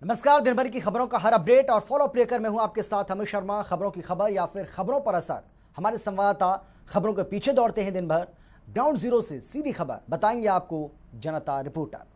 नमस्कार। दिन भर की खबरों का हर अपडेट और फॉलो अप लेकर मैं हूं आपके साथ अमित शर्मा। खबरों की खबर या फिर खबरों पर असर, हमारे संवाददाता खबरों के पीछे दौड़ते हैं दिन भर। ग्राउंड जीरो से सीधी खबर बताएंगे आपको जनता रिपोर्टर।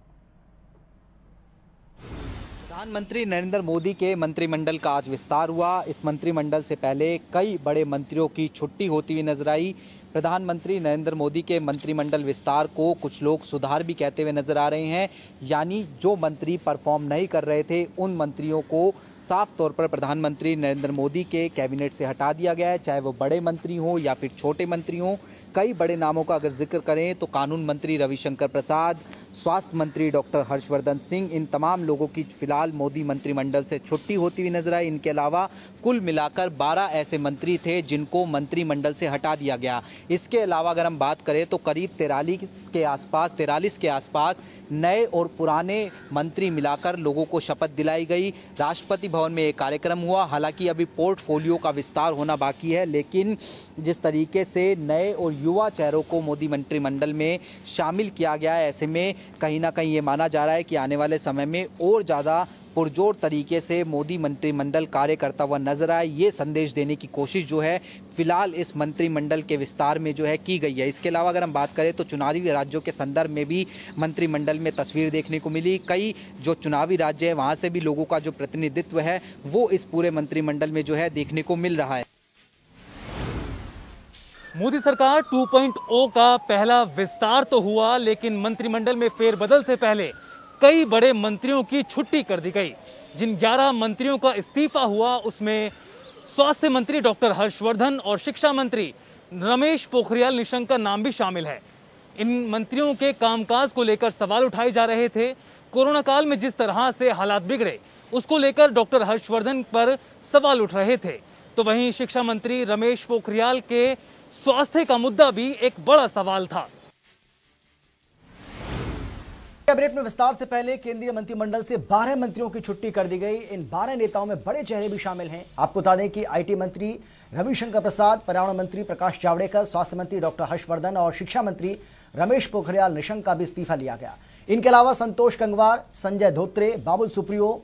प्रधानमंत्री नरेंद्र मोदी के मंत्रिमंडल का आज विस्तार हुआ। इस मंत्रिमंडल से पहले कई बड़े मंत्रियों की छुट्टी होती हुई नजर आई। प्रधानमंत्री नरेंद्र मोदी के मंत्रिमंडल विस्तार को कुछ लोग सुधार भी कहते हुए नजर आ रहे हैं, यानी जो मंत्री परफॉर्म नहीं कर रहे थे उन मंत्रियों को साफ तौर पर प्रधानमंत्री नरेंद्र मोदी के कैबिनेट से हटा दिया गया है, चाहे वो बड़े मंत्री हों या फिर छोटे मंत्री हों। कई बड़े नामों का अगर जिक्र करें तो कानून मंत्री रविशंकर प्रसाद, स्वास्थ्य मंत्री डॉक्टर हर्षवर्धन सिंह, इन तमाम लोगों की फिलहाल मोदी मंत्रिमंडल से छुट्टी होती हुई नजर आई। इनके अलावा कुल मिलाकर 12 ऐसे मंत्री थे जिनको मंत्रिमंडल से हटा दिया गया। इसके अलावा अगर हम बात करें तो करीब 43 के आसपास नए और पुराने मंत्री मिलाकर लोगों को शपथ दिलाई गई। राष्ट्रपति भवन में एक कार्यक्रम हुआ। हालांकि अभी पोर्टफोलियो का विस्तार होना बाकी है, लेकिन जिस तरीके से नए और युवा चेहरों को मोदी मंत्रिमंडल में शामिल किया गया है, ऐसे में कहीं ना कहीं ये माना जा रहा है कि आने वाले समय में और ज़्यादा पुरजोर तरीके से मोदी मंत्रिमंडल कार्य करता हुआ नजर आए, ये संदेश देने की कोशिश जो है फिलहाल इस मंत्रिमंडल के विस्तार में जो है की गई है। इसके अलावा अगर हम बात करें तो चुनावी राज्यों के संदर्भ में भी मंत्रिमंडल में तस्वीर देखने को मिली। कई जो चुनावी राज्य है वहाँ से भी लोगों का जो प्रतिनिधित्व है वो इस पूरे मंत्रिमंडल में जो है देखने को मिल रहा है। मोदी सरकार 2.0 का पहला विस्तार तो हुआ, लेकिन मंत्रिमंडल में फेरबदल से पहले कई बड़े मंत्रियों की छुट्टी कर दी गई। जिन 11 मंत्रियों का इस्तीफा हुआ उसमें स्वास्थ्य मंत्री डॉक्टर हर्षवर्धन और शिक्षा मंत्री रमेश पोखरियाल निशंक का नाम भी शामिल है। इन मंत्रियों के कामकाज को लेकर सवाल उठाए जा रहे थे। कोरोना काल में जिस तरह से हालात बिगड़े उसको लेकर डॉक्टर हर्षवर्धन पर सवाल उठ रहे थे, तो वहीं शिक्षा मंत्री रमेश पोखरियाल के स्वास्थ्य का मुद्दा भी एक बड़ा सवाल था। कैबिनेट में विस्तार से पहले केंद्रीय मंत्रिमंडल से 12 मंत्रियों की छुट्टी कर दी गई। इन 12 नेताओं में बड़े चेहरे भी शामिल हैं। आपको बता दें कि आईटी मंत्री रविशंकर प्रसाद, पर्यावरण मंत्री प्रकाश जावड़ेकर, स्वास्थ्य मंत्री डॉक्टर हर्षवर्धन और शिक्षा मंत्री रमेश पोखरियाल निशंक का भी इस्तीफा लिया गया। इनके अलावा संतोष गंगवार, संजय धोत्रे, बाबुल सुप्रियो,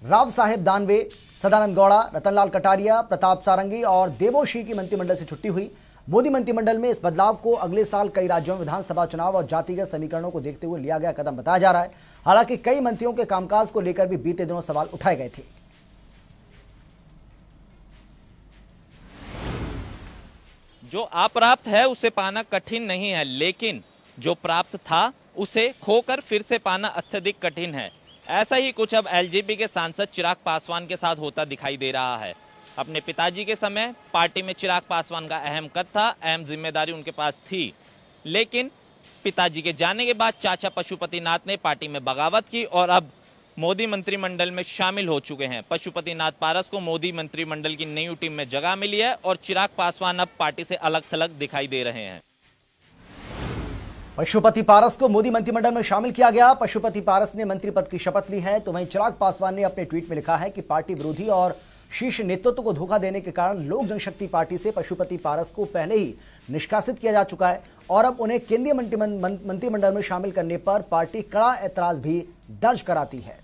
राव साहेब दानवे, सदानंद गौड़ा, रतनलाल कटारिया, प्रताप सारंगी और देवोशी की मंत्रिमंडल से छुट्टी हुई। मोदी मंत्रिमंडल में इस बदलाव को अगले साल कई राज्यों में विधानसभा चुनाव और जातिगत समीकरणों को देखते हुए लिया गया कदम बताया जा रहा है। हालांकि कई मंत्रियों के कामकाज को लेकर भी बीते दिनों सवाल उठाए गए थे। जो अप्राप्त है उसे पाना कठिन नहीं है, लेकिन जो प्राप्त था उसे खोकर फिर से पाना अत्यधिक कठिन है। ऐसा ही कुछ अब एलजेपी के सांसद चिराग पासवान के साथ होता दिखाई दे रहा है। अपने पिताजी के समय पार्टी में चिराग पासवान का अहम कद था, अहम जिम्मेदारी उनके पास थी, लेकिन पिताजी के जाने के बाद चाचा पशुपतिनाथ ने पार्टी में बगावत की और अब मोदी मंत्रिमंडल में शामिल हो चुके हैं। पशुपतिनाथ पारस को मोदी मंत्रिमंडल की नई टीम में जगह मिली है और चिराग पासवान अब पार्टी से अलग थलग दिखाई दे रहे हैं। पशुपति पारस को मोदी मंत्रिमंडल में शामिल किया गया। पशुपति पारस ने मंत्री पद की शपथ ली है, तो वहीं चिराग पासवान ने अपने ट्वीट में लिखा है कि पार्टी विरोधी और शीर्ष नेतृत्व को धोखा देने के कारण लोक जनशक्ति पार्टी से पशुपति पारस को पहले ही निष्कासित किया जा चुका है और अब उन्हें केंद्रीय मंत्रिमंडल में शामिल करने पर पार्टी कड़ा ऐतराज भी दर्ज कराती है।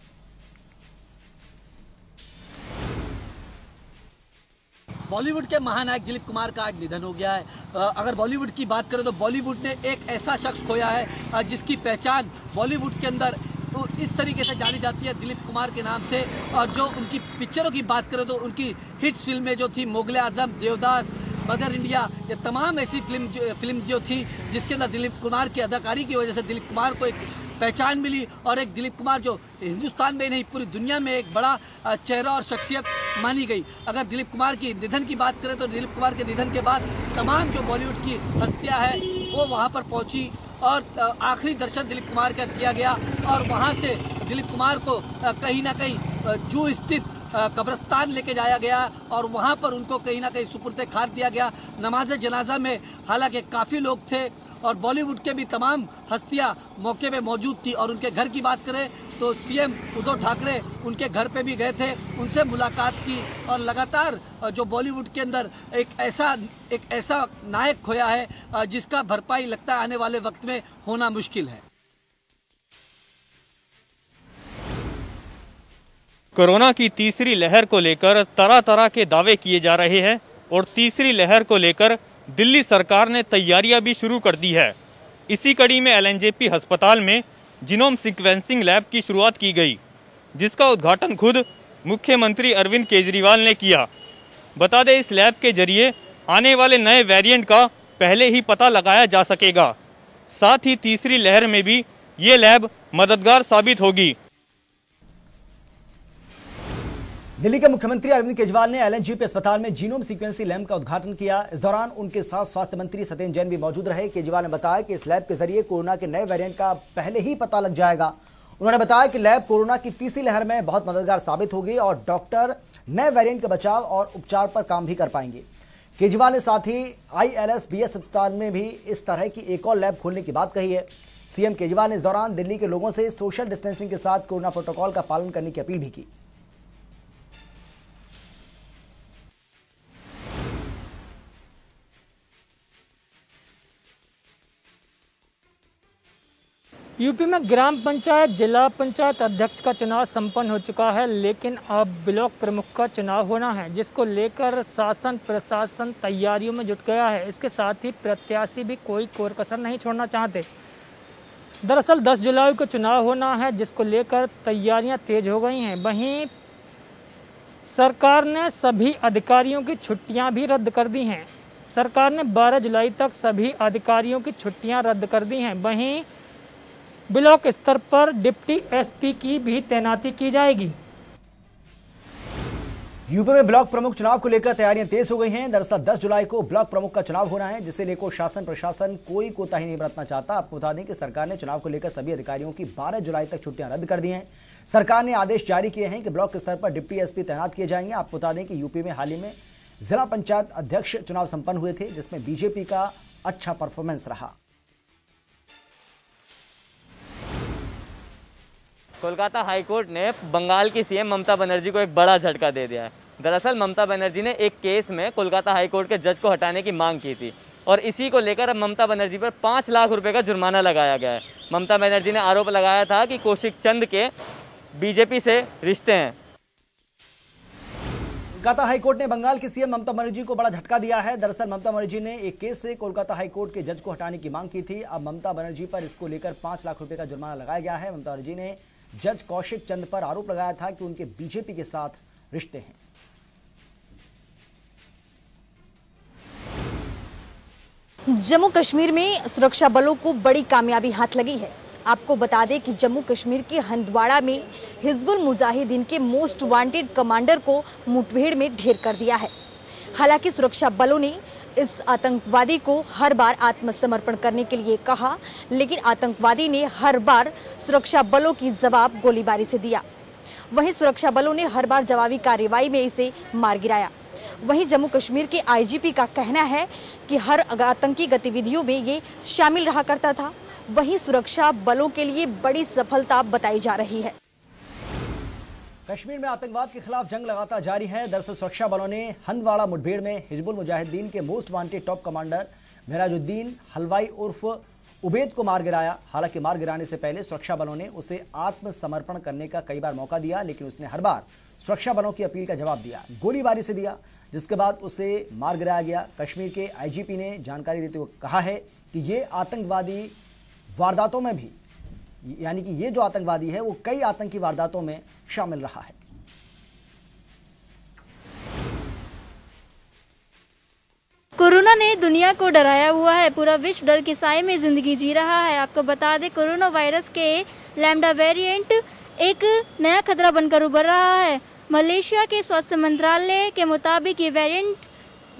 बॉलीवुड के महानायक दिलीप कुमार का आज निधन हो गया है। अगर बॉलीवुड की बात करें तो बॉलीवुड ने एक ऐसा शख्स खोया है जिसकी पहचान बॉलीवुड के अंदर इस तरीके से जानी जाती है दिलीप कुमार के नाम से। और जो उनकी पिक्चरों की बात करें तो उनकी हिट फिल्में जो थी मुगले आजम, देवदास, मदर इंडिया, ये तमाम ऐसी फिल्म जो थी जिसके अंदर दिलीप कुमार की अदाकारी की वजह से दिलीप कुमार को एक पहचान मिली और एक दिलीप कुमार जो हिंदुस्तान में नहीं पूरी दुनिया में एक बड़ा चेहरा और शख्सियत मानी गई। अगर दिलीप कुमार की निधन की बात करें तो दिलीप कुमार के निधन के बाद तमाम जो बॉलीवुड की हस्तियां हैं वो वहां पर पहुंची और आखिरी दर्शन दिलीप कुमार का किया गया और वहां से दिलीप कुमार को कहीं ना कहीं जू स्थित कब्रिस्तान लेके जाया गया और वहां पर उनको कहीं ना कहीं सुपुर्द खाक दिया गया। नमाज जनाजा में हालांकि काफ़ी लोग थे और बॉलीवुड के भी तमाम हस्तियां मौके पे मौजूद थी। और उनके घर की बात करें तो सीएम उद्धव ठाकरे उनके घर पे भी गए थे, उनसे मुलाकात की और लगातार जो बॉलीवुड के अंदर एक ऐसा नायक खोया है जिसका भरपाई लगता है आने वाले वक्त में होना मुश्किल है। कोरोना की तीसरी लहर को लेकर तरह तरह के दावे किए जा रहे हैं और तीसरी लहर को लेकर दिल्ली सरकार ने तैयारियां भी शुरू कर दी है। इसी कड़ी में एलएनजेपी अस्पताल में जीनोम सीक्वेंसिंग लैब की शुरुआत की गई, जिसका उद्घाटन खुद मुख्यमंत्री अरविंद केजरीवाल ने किया। बता दें, इस लैब के जरिए आने वाले नए वेरिएंट का पहले ही पता लगाया जा सकेगा। साथ ही तीसरी लहर में भी ये लैब मददगार साबित होगी। दिल्ली के मुख्यमंत्री अरविंद केजरीवाल ने एलएनजेपी अस्पताल में जीनोम सीक्वेंसिंग लैब का उद्घाटन किया। इस दौरान उनके साथ स्वास्थ्य मंत्री सत्येंद्र जैन भी मौजूद रहे। केजरीवाल ने बताया कि इस लैब के जरिए कोरोना के नए वेरिएंट का पहले ही पता लग जाएगा। उन्होंने बताया कि लैब कोरोना की तीसरी लहर में बहुत मददगार साबित होगी और डॉक्टर नए वेरिएंट के बचाव और उपचार पर काम भी कर पाएंगे। केजरीवाल ने साथ ही ILSBS अस्पताल में भी इस तरह की एक और लैब खोलने की बात कही है। सीएम केजरीवाल ने इस दौरान दिल्ली के लोगों से सोशल डिस्टेंसिंग के साथ कोरोना प्रोटोकॉल का पालन करने की अपील भी की। यूपी में ग्राम पंचायत, जिला पंचायत अध्यक्ष का चुनाव संपन्न हो चुका है, लेकिन अब ब्लॉक प्रमुख का चुनाव होना है, जिसको लेकर शासन प्रशासन तैयारियों में जुट गया है। इसके साथ ही प्रत्याशी भी कोई कोर कसर नहीं छोड़ना चाहते। दरअसल 10 जुलाई को चुनाव होना है, जिसको लेकर तैयारियां तेज हो गई हैं। वहीं सरकार ने सभी अधिकारियों की छुट्टियां भी रद्द कर दी हैं। सरकार ने 12 जुलाई तक सभी अधिकारियों की छुट्टियां रद्द कर दी हैं। वहीं ब्लॉक स्तर पर डिप्टी एसपी की भी तैनाती की जाएगी। यूपी में ब्लॉक प्रमुख चुनाव को लेकर तैयारियां तेज हो गई हैं। दरअसल 10 जुलाई को ब्लॉक प्रमुख का चुनाव होना है, जिसे लेकर शासन प्रशासन कोई कोताही नहीं बरतना चाहता। आपको बता दें कि सरकार ने चुनाव को लेकर सभी अधिकारियों की 12 जुलाई तक छुट्टियां रद्द कर दी हैं। सरकार ने आदेश जारी किए हैं कि ब्लॉक स्तर पर डिप्टी एसपी तैनात किए जाएंगे। आपको बता दें कि यूपी में हाल ही में जिला पंचायत अध्यक्ष चुनाव संपन्न हुए थे, जिसमें बीजेपी का अच्छा परफॉर्मेंस रहा। कोलकाता हाईकोर्ट ने बंगाल की सीएम ममता बनर्जी को एक बड़ा झटका दे दिया है। दरअसल ममता बनर्जी ने एक केस में कोलकाता हाईकोर्ट के जज को हटाने की मांग की थी और इसी को लेकर अब ममता बनर्जी पर 5 लाख रुपए का जुर्माना लगाया गया है। ममता बनर्जी ने आरोप लगाया था कि कौशिक चंद के बीजेपी से रिश्ते हैं। कोलकाता हाईकोर्ट ने बंगाल की सीएम ममता बनर्जी को बड़ा झटका दिया है। दरअसल ममता बनर्जी ने एक केस से कोलकाता हाईकोर्ट के जज को हटाने की मांग की थी। अब ममता बनर्जी पर इसको लेकर 5 लाख रुपए का जुर्माना लगाया गया है। ममता बनर्जी ने जज कौशिक चंद पर आरोप लगाया था कि उनके बीजेपी के साथ रिश्ते हैं। जम्मू कश्मीर में सुरक्षा बलों को बड़ी कामयाबी हाथ लगी है। आपको बता दें कि जम्मू कश्मीर के हंदवाड़ा में हिजबुल मुजाहिदीन के मोस्ट वांटेड कमांडर को मुठभेड़ में ढेर कर दिया है। हालांकि सुरक्षा बलों ने इस आतंकवादी को हर बार आत्मसमर्पण करने के लिए कहा, लेकिन आतंकवादी ने हर बार सुरक्षा बलों की जवाब गोलीबारी से दिया। वहीं सुरक्षा बलों ने हर बार जवाबी कार्रवाई में इसे मार गिराया। वहीं जम्मू कश्मीर के आईजीपी का कहना है कि हर आतंकी गतिविधियों में ये शामिल रहा करता था। वहीं सुरक्षा बलों के लिए बड़ी सफलता बताई जा रही है। कश्मीर में आतंकवाद के खिलाफ जंग लगातार जारी है। दरअसल सुरक्षा बलों ने हंदवाड़ा मुठभेड़ में हिजबुल मुजाहिदीन के most wanted top commander Mehrajuddin हलवाई उर्फ उबैद को मार गिराया। हालांकि मार गिराने से पहले सुरक्षा बलों ने उसे आत्मसमर्पण करने का कई बार मौका दिया, लेकिन उसने हर बार सुरक्षा बलों की अपील का जवाब दिया, गोलीबारी से दिया, जिसके बाद उसे मार गिराया गया। कश्मीर के आईजीपी ने जानकारी देते हुए कहा है कि ये आतंकवादी वारदातों में भी, यानी कि ये जो आतंकवादी है वो कई आतंकी वारदातों में शामिल रहा है। कोरोना ने दुनिया को डराया हुआ है। पूरा विश्व डर के साए में जिंदगी जी रहा है। आपको बता दें, कोरोना वायरस के लैम्डा वेरिएंट एक नया खतरा बनकर उभर रहा है। मलेशिया के स्वास्थ्य मंत्रालय के मुताबिक ये वेरिएंट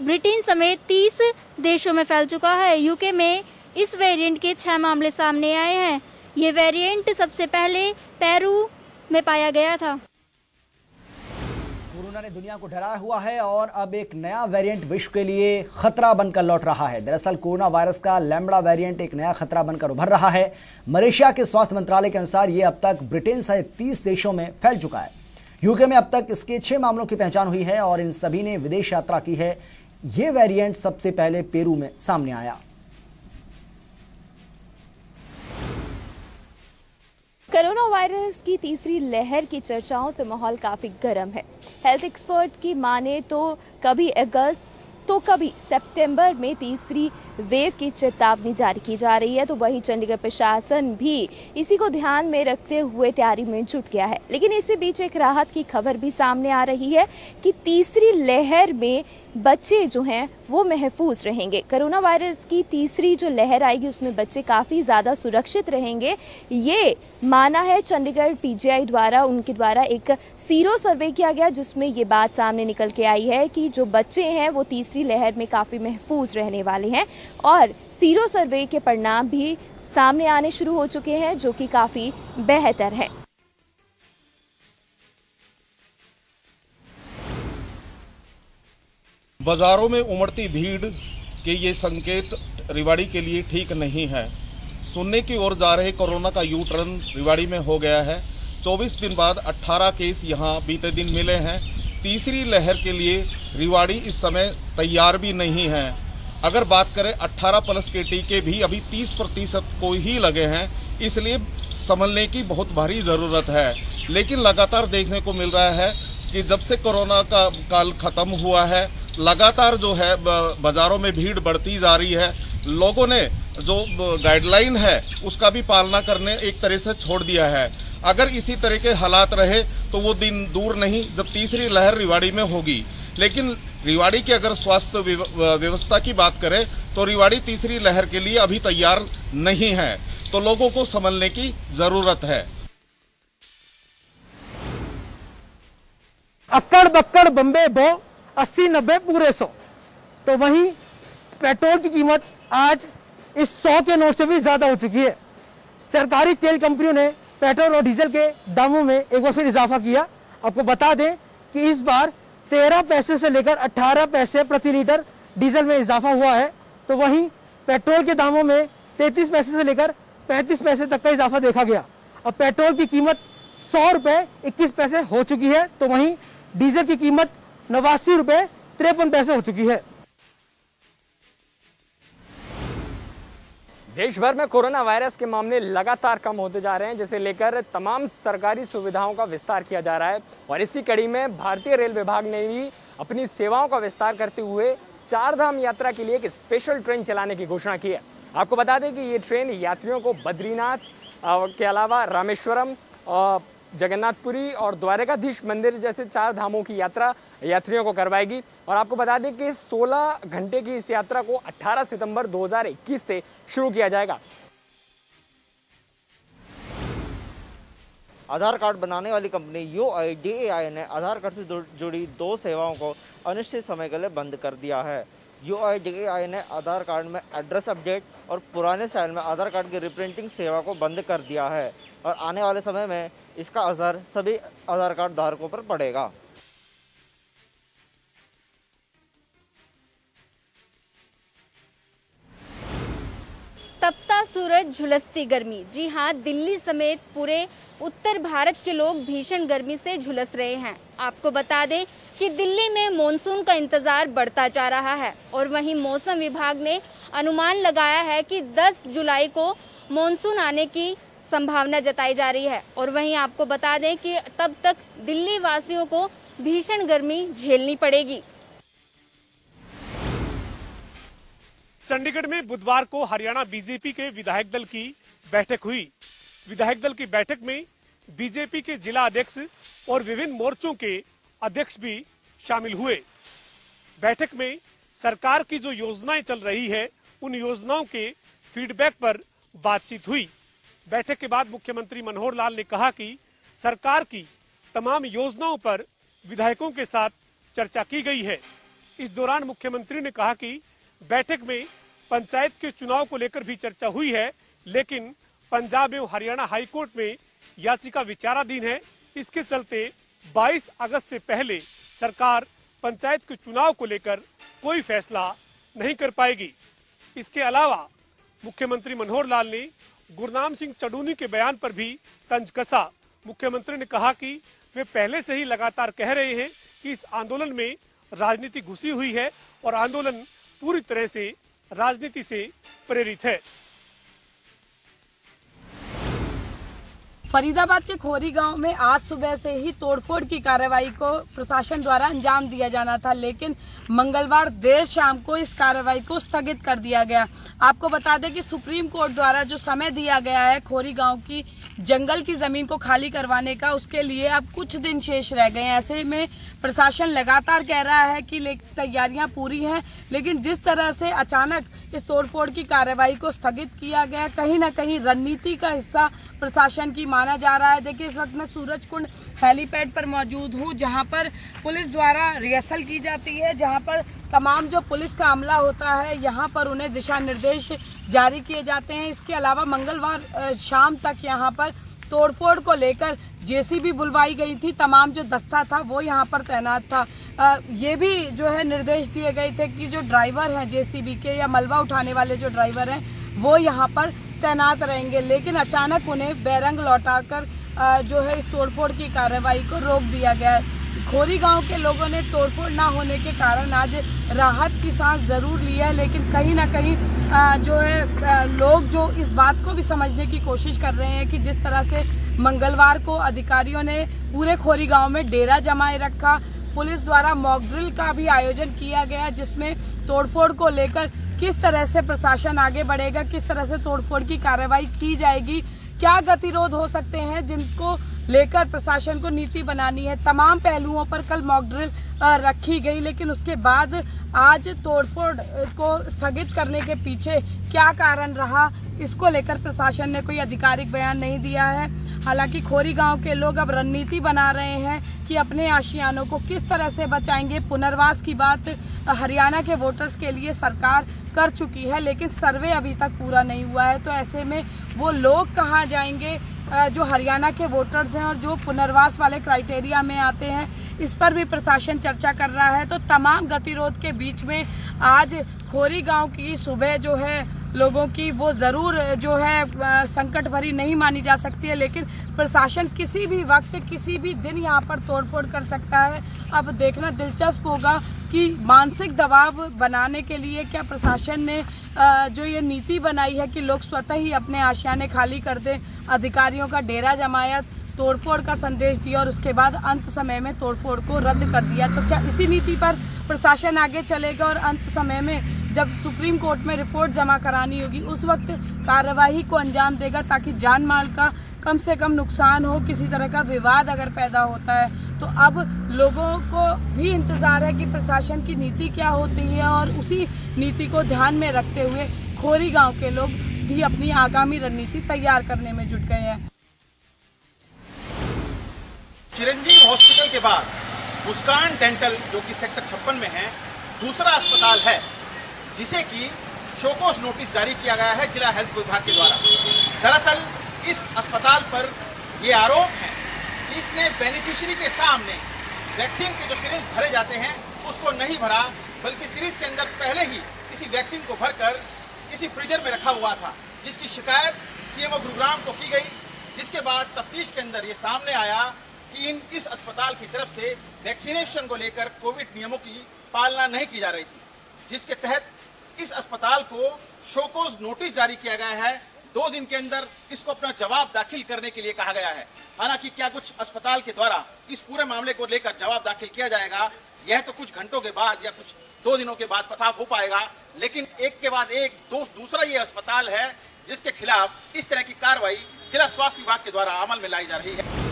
ब्रिटेन समेत 30 देशों में फैल चुका है। यूके में इस वेरिएंट के 6 मामले सामने आए हैं। ये वेरिएंट सबसे पहले पेरू में पाया गया था। कोरोना ने दुनिया को डराया हुआ है और अब एक नया वेरिएंट विश्व के लिए खतरा बनकर लौट रहा है। दरअसल कोरोना वायरस का लैम्बडा वेरिएंट एक नया खतरा बनकर उभर रहा है। मलेशिया के स्वास्थ्य मंत्रालय के अनुसार ये अब तक ब्रिटेन सहित 30 देशों में फैल चुका है। यूके में अब तक इसके 6 मामलों की पहचान हुई है और इन सभी ने विदेश यात्रा की है। ये वेरिएंट सबसे पहले पेरू में सामने आया। कोरोना वायरस की तीसरी लहर की चर्चाओं से माहौल काफी गर्म है। हेल्थ एक्सपर्ट की माने तो कभी अगस्त तो कभी सितंबर में तीसरी वेव की चेतावनी जारी की जा रही है, तो वहीं चंडीगढ़ प्रशासन भी इसी को ध्यान में रखते हुए तैयारी में जुट गया है। लेकिन इसी बीच एक राहत की खबर भी सामने आ रही है कि तीसरी लहर में बच्चे जो हैं वो महफूज रहेंगे। कोरोना वायरस की तीसरी जो लहर आएगी उसमें बच्चे काफ़ी ज़्यादा सुरक्षित रहेंगे, ये माना है चंडीगढ़ पीजीआई द्वारा। उनके द्वारा एक सीरो सर्वे किया गया जिसमें ये बात सामने निकल के आई है कि जो बच्चे हैं वो तीसरी लहर में काफ़ी महफूज रहने वाले हैं और सीरो सर्वे के परिणाम भी सामने आने शुरू हो चुके हैं जो कि काफ़ी बेहतर है। बाजारों में उमड़ती भीड़ के ये संकेत रेवाड़ी के लिए ठीक नहीं है। सुनने की ओर जा रहे कोरोना का यू टर्न रेवाड़ी में हो गया है। 24 दिन बाद 18 केस यहां बीते दिन मिले हैं। तीसरी लहर के लिए रेवाड़ी इस समय तैयार भी नहीं है। अगर बात करें 18 प्लस के टीके भी अभी 30% को ही लगे हैं, इसलिए संभलने की बहुत भारी ज़रूरत है। लेकिन लगातार देखने को मिल रहा है कि जब से कोरोना का काल खत्म हुआ है, लगातार जो है बाज़ारों में भीड़ बढ़ती जा रही है। लोगों ने जो गाइडलाइन है उसका भी पालना करने एक तरह से छोड़ दिया है। अगर इसी तरह के हालात रहे तो वो दिन दूर नहीं जब तीसरी लहर रेवाड़ी में होगी। लेकिन रेवाड़ी की अगर स्वास्थ्य व्यवस्था की बात करें तो रेवाड़ी तीसरी लहर के लिए अभी तैयार नहीं है, तो लोगों को संभलने की ज़रूरत है। अक्कड़ बक्कड़ बम्बे बो 80-90 पूरे 100। तो वहीं पेट्रोल की कीमत आज इस 100 के नोट से भी ज्यादा हो चुकी है। सरकारी तेल कंपनियों ने पेट्रोल और डीजल के दामों में एक बार फिर इजाफा किया। आपको बता दें कि इस बार 13 पैसे से लेकर 18 पैसे प्रति लीटर डीजल में इजाफा हुआ है। तो वहीं पेट्रोल के दामों में 33 पैसे से लेकर 35 पैसे तक का इजाफा देखा गया। अब पेट्रोल की कीमत 100 रुपये 21 पैसे हो चुकी है, तो वहीं डीजल की कीमत 89 रुपये 53 पैसे हो चुकी है। देश भर में कोरोना वायरस के मामले लगातार कम होते जा रहे हैं, जिसे लेकर तमाम सरकारी सुविधाओं का विस्तार किया जा रहा है। और इसी कड़ी में भारतीय रेल विभाग ने भी अपनी सेवाओं का विस्तार करते हुए चारधाम यात्रा के लिए एक स्पेशल ट्रेन चलाने की घोषणा की है। आपको बता दें कि ये ट्रेन यात्रियों को बद्रीनाथ के अलावा रामेश्वरम, जगन्नाथपुरी और द्वारकाधीश मंदिर जैसे 4 धामों की यात्रा यात्रियों को करवाएगी। और आपको बता दें कि 16 घंटे की इस यात्रा को 18 सितंबर 2021 से शुरू किया जाएगा। आधार कार्ड बनाने वाली कंपनी UIDAI ने आधार कार्ड से जुड़ी 2 सेवाओं को अनिश्चित समय के लिए बंद कर दिया है। UIDAI ने आधार कार्ड में एड्रेस अपडेट और पुराने स्टाइल में आधार कार्ड की रिप्रिंटिंग सेवा को बंद कर दिया है और आने वाले समय में इसका असर सभी आधार कार्ड धारकों पर पड़ेगा। तपता सूरज, झुलसती गर्मी। जी हाँ, दिल्ली समेत पूरे उत्तर भारत के लोग भीषण गर्मी से झुलस रहे हैं। आपको बता दें कि दिल्ली में मॉनसून का इंतजार बढ़ता जा रहा है और वहीं मौसम विभाग ने अनुमान लगाया है कि 10 जुलाई को मॉनसून आने की संभावना जताई जा रही है। और वहीं आपको बता दें कि तब तक दिल्ली वासियों को भीषण गर्मी झेलनी पड़ेगी। चंडीगढ़ में बुधवार को हरियाणा बीजेपी के विधायक दल की बैठक हुई। विधायक दल की बैठक में बीजेपी के जिला अध्यक्ष और विभिन्न मोर्चों के अध्यक्ष भी शामिल हुए। बैठक में सरकार की जो योजनाएं चल रही है उन योजनाओं के फीडबैक पर बातचीत हुई। बैठक के बाद मुख्यमंत्री मनोहर लाल ने कहा कि सरकार की तमाम योजनाओं पर विधायकों के साथ चर्चा की गई है। इस दौरान मुख्यमंत्री ने कहा कि बैठक में पंचायत के चुनाव को लेकर भी चर्चा हुई है, लेकिन पंजाब एवं हरियाणा हाईकोर्ट में याचिका विचाराधीन है। इसके चलते 22 अगस्त से पहले सरकार पंचायत के चुनाव को लेकर कोई फैसला नहीं कर पाएगी। इसके अलावा मुख्यमंत्री मनोहर लाल ने गुरनाम सिंह चडूनी के बयान पर भी तंज कसा। मुख्यमंत्री ने कहा कि वे पहले से ही लगातार कह रहे हैं कि इस आंदोलन में राजनीति घुसी हुई है और आंदोलन पूरी तरह से राजनीति से प्रेरित है। फरीदाबाद के खोरी गांव में आज सुबह से ही तोड़फोड़ की कार्रवाई को प्रशासन द्वारा अंजाम दिया जाना था, लेकिन मंगलवार देर शाम को इस कार्रवाई को स्थगित कर दिया गया। आपको बता दें कि सुप्रीम कोर्ट द्वारा जो समय दिया गया है खोरी गांव की जंगल की जमीन को खाली करवाने का, उसके लिए अब कुछ दिन शेष रह गए हैं। ऐसे में प्रशासन लगातार कह रहा है कि तैयारियां पूरी हैं, लेकिन जिस तरह से अचानक इस तोड़फोड़ की कार्रवाई को स्थगित किया गया, कहीं ना कहीं रणनीति का हिस्सा प्रशासन की माना जा रहा है। देखिए, इस वक्त मैं सूरजकुंड हेलीपैड पर मौजूद हूँ, जहाँ पर पुलिस द्वारा रिहर्सल की जाती है, जहाँ पर तमाम जो पुलिस का अमला होता है यहाँ पर उन्हें दिशा निर्देश जारी किए जाते हैं। इसके अलावा मंगलवार शाम तक यहाँ पर तोड़फोड़ को लेकर जेसीबी बुलवाई गई थी, तमाम जो दस्ता था वो यहाँ पर तैनात था। ये भी जो है निर्देश दिए गए थे कि जो ड्राइवर हैं जेसीबी के या मलबा उठाने वाले जो ड्राइवर हैं वो यहाँ पर तैनात रहेंगे, लेकिन अचानक उन्हें बैरंग लौटाकर जो है इस तोड़फोड़ की कार्रवाई को रोक दिया गया है। खोरी गांव के लोगों ने तोड़फोड़ ना होने के कारण आज राहत की सांस जरूर ली है, लेकिन कहीं ना कहीं जो है लोग जो इस बात को भी समझने की कोशिश कर रहे हैं कि जिस तरह से मंगलवार को अधिकारियों ने पूरे खोरी गांव में डेरा जमाए रखा, पुलिस द्वारा मॉक ड्रिल का भी आयोजन किया गया, जिसमें तोड़फोड़ को लेकर किस तरह से प्रशासन आगे बढ़ेगा, किस तरह से तोड़फोड़ की कार्रवाई की जाएगी, क्या गतिरोध हो सकते हैं जिनको लेकर प्रशासन को नीति बनानी है। तमाम पहलुओं पर कल मॉक ड्रिल रखी गई, लेकिन उसके बाद आज तोड़फोड़ को स्थगित करने के पीछे क्या कारण रहा, इसको लेकर प्रशासन ने कोई आधिकारिक बयान नहीं दिया है। हालांकि खोरी गांव के लोग अब रणनीति बना रहे हैं कि अपने आशियानों को किस तरह से बचाएंगे। पुनर्वास की बात हरियाणा के वोटर्स के लिए सरकार कर चुकी है, लेकिन सर्वे अभी तक पूरा नहीं हुआ है, तो ऐसे में वो लोग कहाँ जाएंगे जो हरियाणा के वोटर्स हैं और जो पुनर्वास वाले क्राइटेरिया में आते हैं, इस पर भी प्रशासन चर्चा कर रहा है। तो तमाम गतिरोध के बीच में आज खोरी गांव की सुबह जो है लोगों की वो ज़रूर जो है संकट भरी नहीं मानी जा सकती है, लेकिन प्रशासन किसी भी वक्त किसी भी दिन यहाँ पर तोड़फोड़ कर सकता है। अब देखना दिलचस्प होगा कि मानसिक दबाव बनाने के लिए क्या प्रशासन ने जो ये नीति बनाई है कि लोग स्वतः ही अपने आशियाने खाली कर दें, अधिकारियों का डेरा जमाया, तोड़फोड़ का संदेश दिया और उसके बाद अंत समय में तोड़फोड़ को रद्द कर दिया, तो क्या इसी नीति पर प्रशासन आगे चलेगा और अंत समय में जब सुप्रीम कोर्ट में रिपोर्ट जमा करानी होगी उस वक्त कार्यवाही को अंजाम देगा, ताकि जान माल का कम से कम नुकसान हो। किसी तरह का विवाद अगर पैदा होता है तो अब लोगों को भी इंतजार है कि प्रशासन की नीति क्या होती है, और उसी नीति को ध्यान में रखते हुए खोरी गांव के लोग भी अपनी आगामी रणनीति तैयार करने में जुट गए हैं। चिरंजीव हॉस्पिटल के बाद मुस्कान डेंटल जो कि सेक्टर 56 में है दूसरा अस्पताल है, जिसे कि शोकॉज नोटिस जारी किया गया है जिला हेल्थ विभाग के द्वारा। दरअसल इस अस्पताल पर ये आरोप है कि इसने बेनिफिशियरी के सामने वैक्सीन के जो सिरिंज भरे जाते हैं उसको नहीं भरा, बल्कि सिरिंज के अंदर पहले ही किसी वैक्सीन को भरकर किसी फ्रीजर में रखा हुआ था, जिसकी शिकायत सीएमओ गुरुग्राम को की गई, जिसके बाद तफ्तीश के अंदर ये सामने आया कि इस अस्पताल की तरफ से वैक्सीनेशन को लेकर कोविड नियमों की पालना नहीं की जा रही थी, जिसके तहत इस अस्पताल को शोकॉज नोटिस जारी किया गया है। 2 दिन के अंदर इसको अपना जवाब दाखिल करने के लिए कहा गया है। हालांकि क्या कुछ अस्पताल के द्वारा इस पूरे मामले को लेकर जवाब दाखिल किया जाएगा, यह तो कुछ घंटों के बाद या कुछ 2 दिनों के बाद साफ हो पाएगा। लेकिन एक के बाद एक दूसरा ये अस्पताल है जिसके खिलाफ इस तरह की कार्रवाई जिला स्वास्थ्य विभाग के द्वारा अमल में लाई जा रही है।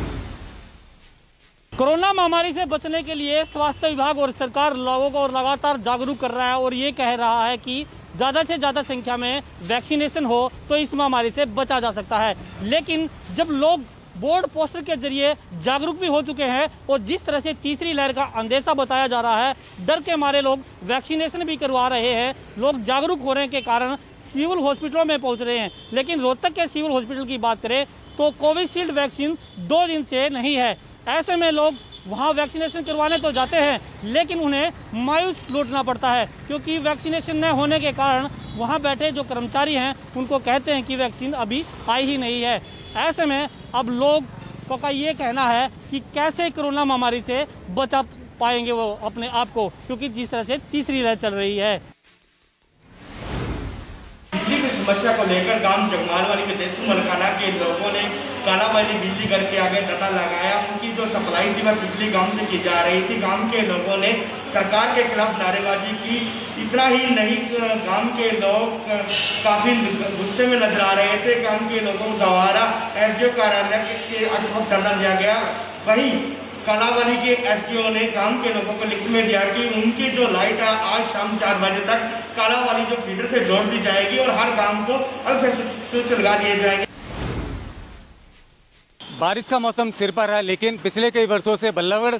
कोरोना महामारी से बचने के लिए स्वास्थ्य विभाग और सरकार लोगों को लगातार जागरूक कर रहा है और ये कह रहा है कि ज़्यादा से ज़्यादा संख्या में वैक्सीनेशन हो तो इस महामारी से बचा जा सकता है। लेकिन जब लोग बोर्ड पोस्टर के जरिए जागरूक भी हो चुके हैं और जिस तरह से तीसरी लहर का अंदेशा बताया जा रहा है, डर के मारे लोग वैक्सीनेशन भी करवा रहे हैं, लोग जागरूक होने के कारण सिविल हॉस्पिटलों में पहुंच रहे हैं। लेकिन रोहतक के सिविल हॉस्पिटल की बात करें तो कोविशील्ड वैक्सीन 2 दिन से नहीं है। ऐसे में लोग वहां वैक्सीनेशन करवाने तो जाते हैं, लेकिन उन्हें मायूस लौटना पड़ता है, क्योंकि वैक्सीनेशन न होने के कारण वहां बैठे जो कर्मचारी हैं उनको कहते हैं कि वैक्सीन अभी आई ही नहीं है। ऐसे में अब लोग का ये कहना है कि कैसे कोरोना महामारी से बचा पाएंगे वो अपने आप को, क्योंकि जिस तरह से तीसरी लहर चल रही है। समस्या को लेकर गांव जगमालवाली में देसू मलकाना के लोगों ने कालाबाजारी बिजली घर के आगे ताला लगाया। उनकी जो सप्लाई थी वह बिजली गांव से की जा रही थी। गांव के लोगों ने सरकार के खिलाफ नारेबाजी की। इतना ही नहीं, गांव के लोग काफी गुस्से में नजर आ रहे थे। गांव के लोगों द्वारा एसडीओ कार्यालय के आसपास धरना दिया गया। वहीं कालावाली के एसडीओ ने गांव के लोगों को लिख में दिया कि उनकी जो लाइट है आज शाम 4 बजे तक कालावाली जो फीडर से जोड़ दी जाएगी और हर गांव को अलग से स्विच लगा दिए जाएंगे। बारिश का मौसम सिर पर है, लेकिन पिछले कई वर्षों से बल्लभगढ़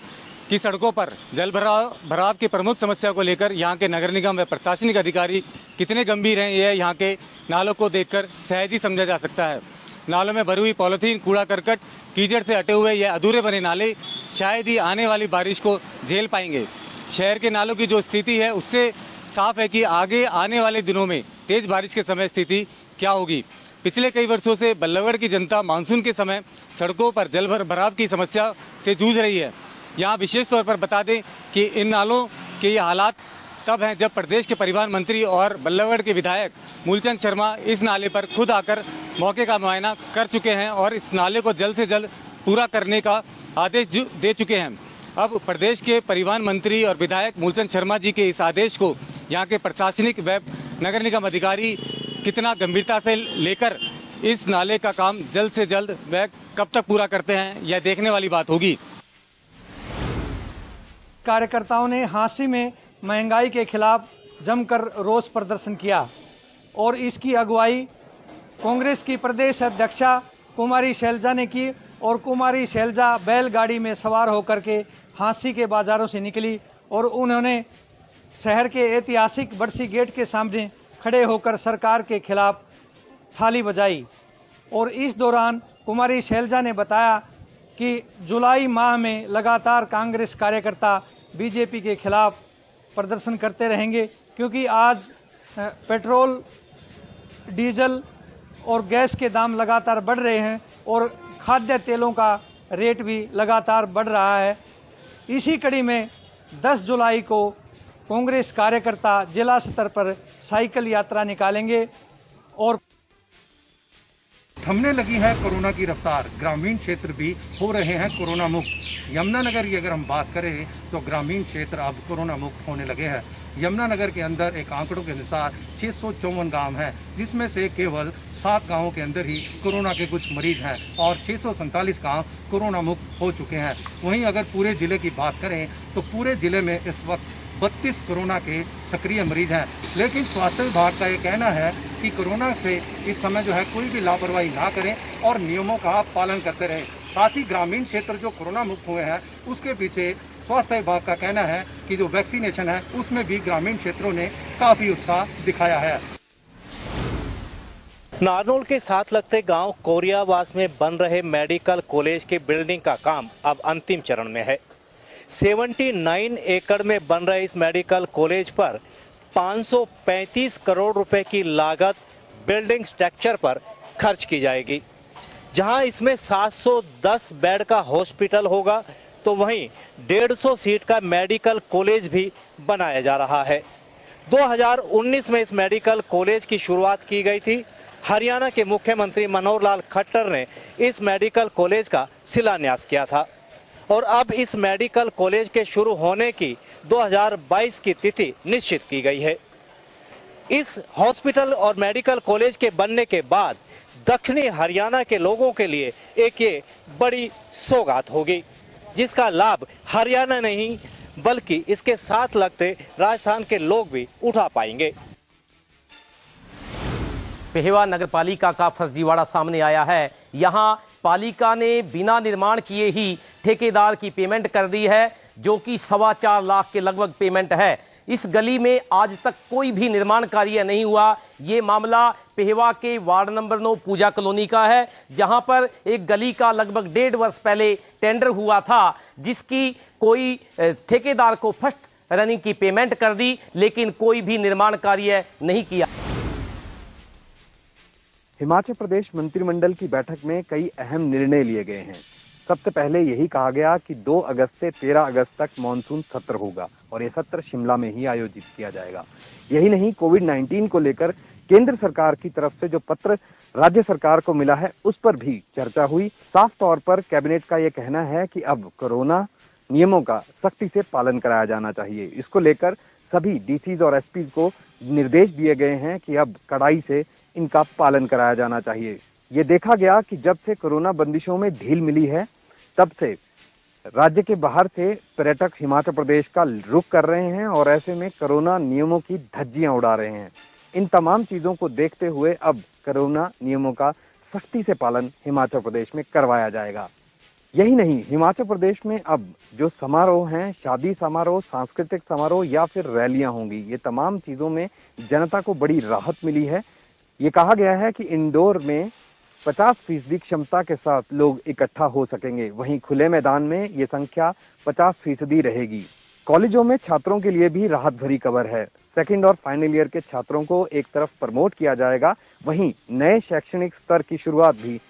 की सड़कों पर जल भराव की प्रमुख समस्या को लेकर यहाँ के नगर निगम व प्रशासनिक अधिकारी कितने गंभीर हैं, यह यहाँ के नालों को देखकर सहज ही समझा जा सकता है। नालों में भरी हुई पॉलीथीन, कूड़ा करकट, कीचड़ से हटे हुए यह अधूरे बने नाले शायद ही आने वाली बारिश को झेल पाएंगे। शहर के नालों की जो स्थिति है उससे साफ है कि आगे आने वाले दिनों में तेज बारिश के समय स्थिति क्या होगी। पिछले कई वर्षों से बल्लभगढ़ की जनता मानसून के समय सड़कों पर जल भराव की समस्या से जूझ रही है। यहाँ विशेष तौर पर बता दें कि इन नालों के ये हालात तब हैं जब प्रदेश के परिवहन मंत्री और बल्लभगढ़ के विधायक मूलचंद शर्मा इस नाले पर खुद आकर मौके का मुआयना कर चुके हैं और इस नाले को जल्द से जल्द पूरा करने का आदेश दे चुके हैं। अब प्रदेश के परिवहन मंत्री और विधायक मूलचंद शर्मा जी के इस आदेश को यहाँ के प्रशासनिक व नगर निगम अधिकारी कितना गंभीरता से लेकर इस नाले का काम जल्द से जल्द व कब तक पूरा करते हैं, यह देखने वाली बात होगी। कार्यकर्ताओं ने हांसी में महंगाई के खिलाफ जमकर रोष प्रदर्शन किया और इसकी अगुवाई कांग्रेस की प्रदेश अध्यक्षा कुमारी शैलजा ने की और कुमारी शैलजा बैलगाड़ी में सवार होकर के हांसी के बाजारों से निकली और उन्होंने शहर के ऐतिहासिक बरसी गेट के सामने खड़े होकर सरकार के खिलाफ थाली बजाई। और इस दौरान कुमारी शैलजा ने बताया कि जुलाई माह में लगातार कांग्रेस कार्यकर्ता बीजेपी के खिलाफ प्रदर्शन करते रहेंगे, क्योंकि आज पेट्रोल, डीजल और गैस के दाम लगातार बढ़ रहे हैं और खाद्य तेलों का रेट भी लगातार बढ़ रहा है। इसी कड़ी में 10 जुलाई को कांग्रेस कार्यकर्ता जिला स्तर पर साइकिल यात्रा निकालेंगे और थमने लगी है कोरोना की रफ्तार। ग्रामीण क्षेत्र भी हो रहे हैं कोरोना मुक्त। यमुनानगर की अगर हम बात करें तो ग्रामीण क्षेत्र अब कोरोना मुक्त होने लगे हैं। यमुनानगर के अंदर एक आंकड़ों के अनुसार 654 गांव हैं, जिसमें से केवल 7 गांवों के अंदर ही कोरोना के कुछ मरीज हैं और 647 गांव कोरोना मुक्त हो चुके हैं। वहीं अगर पूरे जिले की बात करें तो पूरे जिले में इस वक्त 32 कोरोना के सक्रिय मरीज हैं। लेकिन स्वास्थ्य विभाग का ये कहना है कि कोरोना से इस समय जो है कोई भी लापरवाही ना करें और नियमों का पालन करते रहें। साथ ही ग्रामीण क्षेत्र जो कोरोना मुक्त हुए हैं उसके पीछे स्वास्थ्य विभाग का कहना है कि जो वैक्सीनेशन है उसमें भी ग्रामीण क्षेत्रों ने काफी उत्साह दिखाया है। नारनौल के साथ लगते गांव कोरियावास में बन रहे मेडिकल कॉलेज के बिल्डिंग का काम अब अंतिम चरण में है। 79 एकड़ में बन रहे इस मेडिकल कॉलेज पर 535 करोड़ रुपए की लागत बिल्डिंग स्ट्रक्चर पर खर्च की जाएगी। जहां इसमें 710 बेड का हॉस्पिटल होगा तो वहीं 150 सीट का मेडिकल कॉलेज भी बनाया जा रहा है। 2019 में इस मेडिकल कॉलेज की शुरुआत की गई थी। हरियाणा के मुख्यमंत्री मनोहर लाल खट्टर ने इस मेडिकल कॉलेज का शिलान्यास किया था और अब इस मेडिकल कॉलेज के शुरू होने की 2022 की तिथि निश्चित की गई है। इस हॉस्पिटल और मेडिकल कॉलेज के बनने के बाद दक्षिणी हरियाणा के लोगों के लिए एक ये बड़ी सौगात होगी, जिसका लाभ हरियाणा नहीं बल्कि इसके साथ लगते राजस्थान के लोग भी उठा पाएंगे। पेहवा नगरपालिका का फर्जीवाड़ा सामने आया है। यहां पालिका ने बिना निर्माण किए ही ठेकेदार की पेमेंट कर दी है, जो कि 4.25 लाख के लगभग पेमेंट है। इस गली में आज तक कोई भी निर्माण कार्य नहीं हुआ। ये मामला पेहवा के वार्ड नंबर 9 पूजा कॉलोनी का है, जहां पर एक गली का लगभग 1.5 वर्ष पहले टेंडर हुआ था, जिसकी कोई ठेकेदार को फर्स्ट रनिंग की पेमेंट कर दी, लेकिन कोई भी निर्माण कार्य नहीं किया। हिमाचल प्रदेश मंत्रिमंडल की बैठक में कई अहम निर्णय लिए गए हैं। सबसे पहले यही कहा गया कि 2 अगस्त से 13 अगस्त तक मानसून सत्र होगा और ये सत्र शिमला में ही आयोजित किया जाएगा। यही नहीं, कोविड-19 को लेकर केंद्र सरकार की तरफ से जो पत्र राज्य सरकार को मिला है उस पर भी चर्चा हुई। साफ तौर पर कैबिनेट का ये कहना है कि अब कोरोना नियमों का सख्ती से पालन कराया जाना चाहिए। इसको लेकर सभी डीसीज और एसपीज को निर्देश दिए गए हैं कि अब कड़ाई से इनका पालन कराया जाना चाहिए। ये देखा गया कि जब से कोरोना बंदिशों में ढील मिली है तब से राज्य के बाहर से पर्यटक हिमाचल प्रदेश का रुख कर रहे हैं और ऐसे में कोरोना नियमों की धज्जियां उड़ा रहे हैं। इन तमाम चीजों को देखते हुए अब कोरोना नियमों का सख्ती से पालन हिमाचल प्रदेश में करवाया जाएगा। यही नहीं, हिमाचल प्रदेश में अब जो समारोह हैं, शादी समारोह, सांस्कृतिक समारोह या फिर रैलियां होंगी, ये तमाम चीजों में जनता को बड़ी राहत मिली है। ये कहा गया है कि इंदौर में 50% क्षमता के साथ लोग इकट्ठा हो सकेंगे, वहीं खुले मैदान में ये संख्या 50% रहेगी। कॉलेजों में छात्रों के लिए भी राहत भरी खबर है। सेकंड और फाइनल ईयर के छात्रों को एक तरफ प्रमोट किया जाएगा, वहीं नए शैक्षणिक स्तर की शुरुआत भी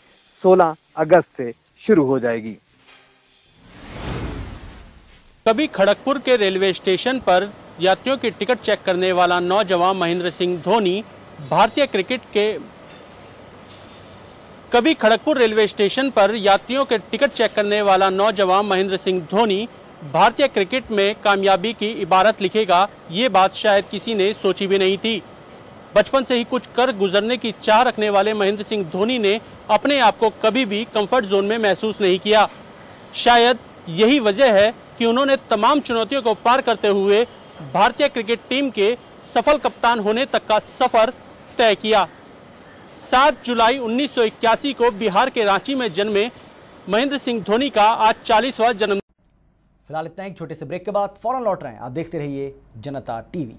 16 अगस्त से शुरू हो जाएगी। कभी खड़गपुर के रेलवे स्टेशन पर यात्रियों की टिकट चेक करने वाला नौजवान महेंद्र सिंह धोनी भारतीय क्रिकेट के कभी खड़गपुर रेलवे स्टेशन पर यात्रियों के टिकट चेक करने वाला नौजवान महेंद्र सिंह धोनी भारतीय क्रिकेट में कामयाबी की इबारत लिखेगा, ये बात शायद किसी ने सोची भी नहीं थी। बचपन से ही कुछ कर गुजरने की चाह रखने वाले महेंद्र सिंह धोनी ने अपने आप को कभी भी कंफर्ट जोन में महसूस नहीं किया। शायद यही वजह है कि उन्होंने तमाम चुनौतियों को पार करते हुए भारतीय क्रिकेट टीम के सफल कप्तान होने तक का सफर तय किया। 7 जुलाई 1981 को बिहार के रांची में जन्मे महेंद्र सिंह धोनी का आज 40वां जन्म। फिलहाल इतना, एक छोटे से ब्रेक के बाद फौरन लौट रहे हैं। आप देखते रहिए जनता टीवी।